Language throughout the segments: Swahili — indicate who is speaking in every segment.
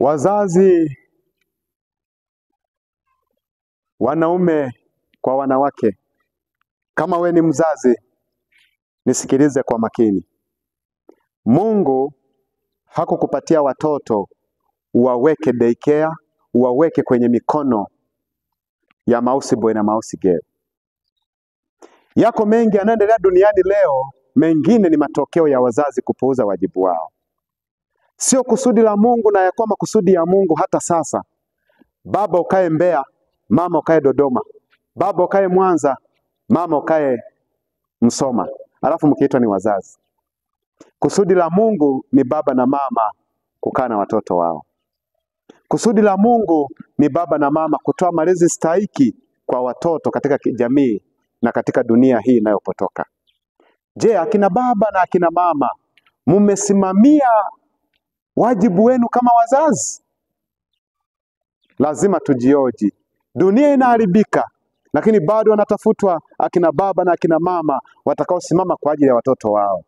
Speaker 1: Wazazi, wanaume kwa wanawake, kama we ni mzazi, nisikilize kwa makini. Mungu hakukupatia watoto uwaweke daycare, uwaweke kwenye mikono ya mouse boy na mouse girl. Yako mengi yanaendelea duniani leo, mengine ni matokeo ya wazazi kupuuza wajibu wao. Sio kusudi la Mungu, na yakuwa makusudi ya Mungu hata sasa. Baba ukae Mbeya, mama ukae Dodoma. Baba ukae Mwanza, mama ukae Msoma. Alafu mkiitwa ni wazazi. Kusudi la Mungu ni baba na mama kukaa na watoto wao. Kusudi la Mungu ni baba na mama kutoa malezi stahiki kwa watoto katika jamii na katika dunia hii inayopotoka. Je, akina baba na akina mama, mumesimamia wajibu wenu kama wazazi? Lazima tujioji. Dunia inaharibika, lakini bado wanatafutwa akina baba na akina mama watakaosimama kwa ajili ya watoto wao.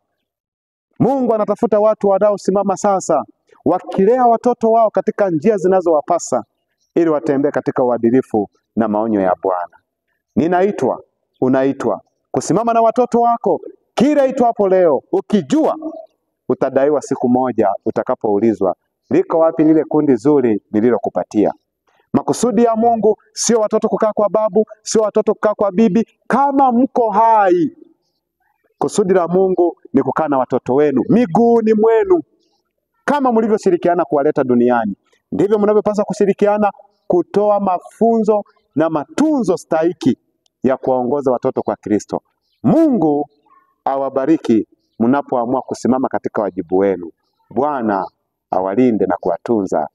Speaker 1: Mungu anatafuta watu wanaosimama sasa, wakilea watoto wao katika njia zinazowapasa, ili watembee katika uadilifu na maonyo ya Bwana. Ninaitwa, unaitwa kusimama na watoto wako kile itwapo leo, ukijua utadaiwa siku moja utakapoulizwa, liko wapi lile kundi zuri nililokupatia? Makusudi ya Mungu sio watoto kukaa kwa babu, sio watoto kukaa kwa bibi kama mko hai. Kusudi la Mungu ni kukaa na watoto wenu miguuni mwenu. Kama mlivyoshirikiana kuwaleta duniani, ndivyo mnavyopaswa kushirikiana kutoa mafunzo na matunzo stahiki ya kuwaongoza watoto kwa Kristo. Mungu awabariki mnapoamua kusimama katika wajibu wenu. Bwana awalinde na kuwatunza.